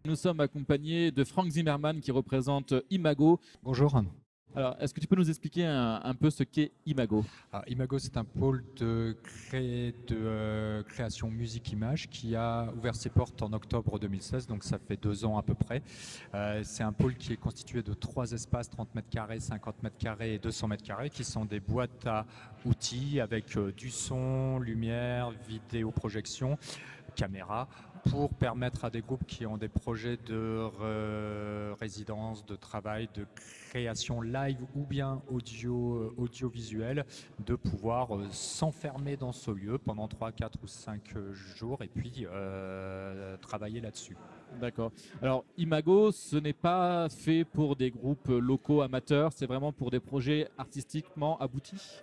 Nous sommes accompagnés de Frank Zimmermann qui représente Imago. Bonjour. Alors, est-ce que tu peux nous expliquer un peu ce qu'est Imago? Alors, Imago, c'est un pôle de création musique-image qui a ouvert ses portes en octobre 2016, donc ça fait 2 ans à peu près. C'est un pôle qui est constitué de 3 espaces, 30 mètres carrés, 50 mètres carrés et 200 mètres carrés, qui sont des boîtes à outils avec du son, lumière, vidéo, projection, caméra, pour permettre à des groupes qui ont des projets de résidence, de travail, de création live ou bien audiovisuel, de pouvoir s'enfermer dans ce lieu pendant 3, 4 ou 5 jours et puis travailler là-dessus. D'accord. Alors, Imago, ce n'est pas fait pour des groupes locaux amateurs, c'est vraiment pour des projets artistiquement aboutis.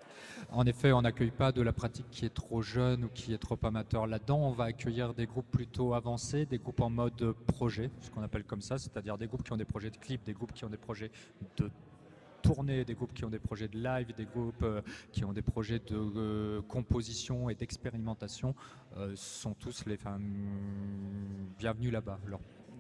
En effet, on n'accueille pas de la pratique qui est trop jeune ou qui est trop amateur là-dedans. On va accueillir des groupes plutôt avancés, des groupes en mode projet, ce qu'on appelle comme ça, c'est-à-dire des groupes qui ont des projets de clips, des groupes qui ont des projets de tournée, des groupes qui ont des projets de live, des groupes qui ont des projets de composition et d'expérimentation, sont tous les bienvenus là-bas.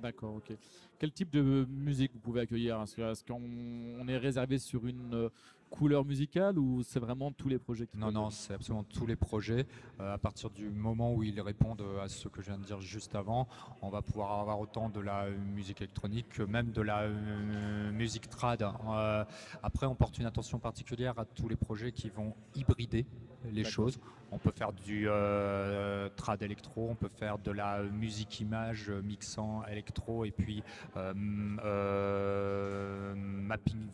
D'accord, ok. Quel type de musique vous pouvez accueillir? Est-ce qu'on est réservé sur une couleur musicale ou c'est vraiment tous les projets qui peuvent Non, venir? c'est absolument tous les projets. À partir du moment où ils répondent à ce que je viens de dire juste avant, on va pouvoir avoir autant de la musique électronique que même de la musique trad. Après, on porte une attention particulière à tous les projets qui vont hybrider les D'accord. choses. On peut faire du trad électro, on peut faire de la musique image mixant électro et puis mapping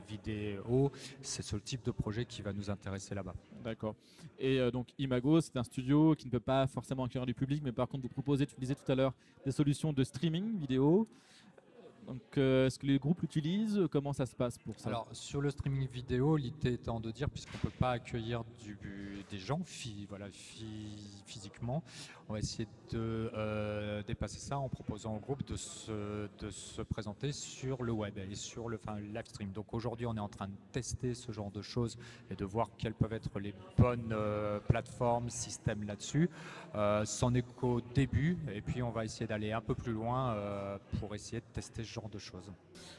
vidéo. C'est ce type de projet qui va nous intéresser là-bas. D'accord. Et donc Imago, c'est un studio qui ne peut pas forcément accueillir du public, mais par contre vous proposez, tu disais tout à l'heure, des solutions de streaming vidéo. Donc est-ce que les groupes l'utilisent? Comment ça se passe pour ça? Alors, sur le streaming vidéo, l'idée étant de dire, puisqu'on ne peut pas accueillir des gens physiquement, on va essayer de dépasser ça en proposant au groupe de se présenter sur le web et sur le live stream. Donc aujourd'hui, on est en train de tester ce genre de choses et de voir quelles peuvent être les bonnes plateformes, systèmes là-dessus. C'en est qu'au début, et puis on va essayer d'aller un peu plus loin pour essayer de tester ce genre de choses.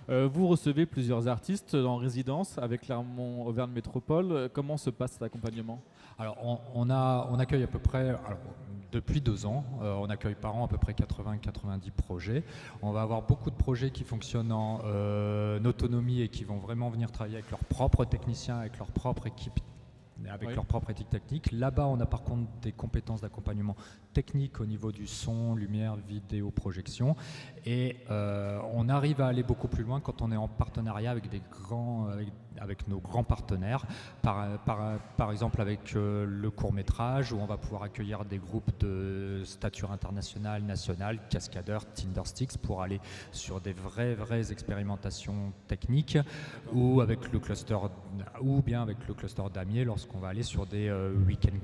Vous recevez plusieurs artistes en résidence avec Clermont-Auvergne Métropole. Comment se passe cet accompagnement? Alors, on accueille à peu près, alors, depuis 2 ans, on accueille par an à peu près 80-90 projets. On va avoir beaucoup de projets qui fonctionnent en autonomie et qui vont vraiment venir travailler avec leurs propres techniciens, avec leur propre équipe, avec Oui. leur propre éthique technique. Là-bas, on a par contre des compétences d'accompagnement technique au niveau du son, lumière, vidéo, projection. Et on arrive à aller beaucoup plus loin quand on est en partenariat avec avec nos grands partenaires. Par exemple avec le court-métrage, où on va pouvoir accueillir des groupes de stature internationale, nationale, cascadeurs, Tindersticks, pour aller sur des vraies expérimentations techniques, ou bien avec le cluster Damier lorsqu'on va aller sur des week-ends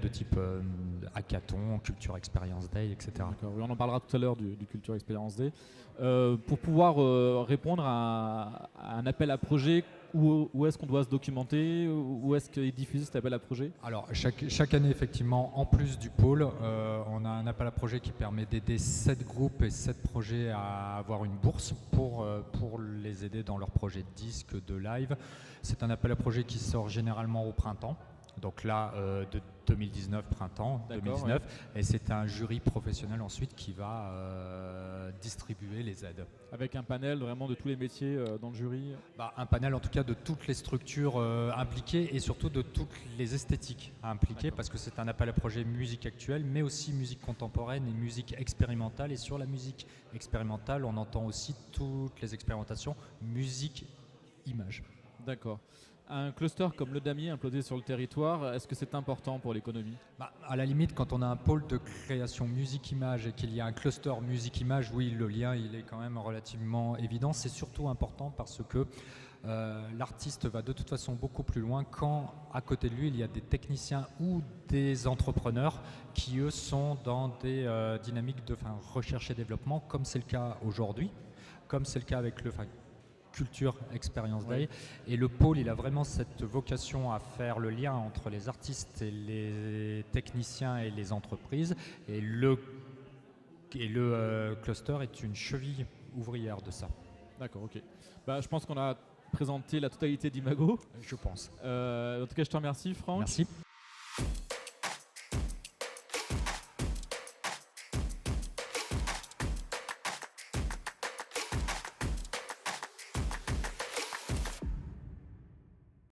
de type hackathon, culture experience day, etc. D'accord. Oui, on en parlera tout à l'heure du Culture Experience Day. Pour pouvoir répondre à un appel à projet, où est-ce qu'on doit se documenter? Où est-ce qu'il est diffusé cet appel à projet? Alors, chaque année, effectivement, en plus du pôle, on a un appel à projet qui permet d'aider 7 groupes et 7 projets à avoir une bourse pour les aider dans leurs projets de disques, de live. C'est un appel à projet qui sort généralement au printemps. Donc là, de 2019, printemps 2019. Ouais. Et c'est un jury professionnel ensuite qui va distribuer les aides. Avec un panel vraiment de tous les métiers dans le jury? Un panel en tout cas de toutes les structures impliquées et surtout de toutes les esthétiques impliquées, parce que c'est un appel à projet musique actuelle, mais aussi musique contemporaine et musique expérimentale. Et sur la musique expérimentale, on entend aussi toutes les expérimentations musique-image. D'accord. Un cluster comme le Damier implanté sur le territoire, est-ce que c'est important pour l'économie? À la limite, quand on a un pôle de création musique-image et qu'il y a un cluster musique-image, oui, le lien il est quand même relativement évident. C'est surtout important parce que l'artiste va de toute façon beaucoup plus loin quand à côté de lui il y a des techniciens ou des entrepreneurs qui eux sont dans des dynamiques de recherche et développement, comme c'est le cas aujourd'hui, comme c'est le cas avec le Culture Experience Day. Et le pôle, il a vraiment cette vocation à faire le lien entre les artistes et les techniciens et les entreprises. Et le Et le cluster est une cheville ouvrière de ça. D'accord, ok. Je pense qu'on a présenté la totalité d'Imago. Je pense. En tout cas, je te remercie, Franck. Merci.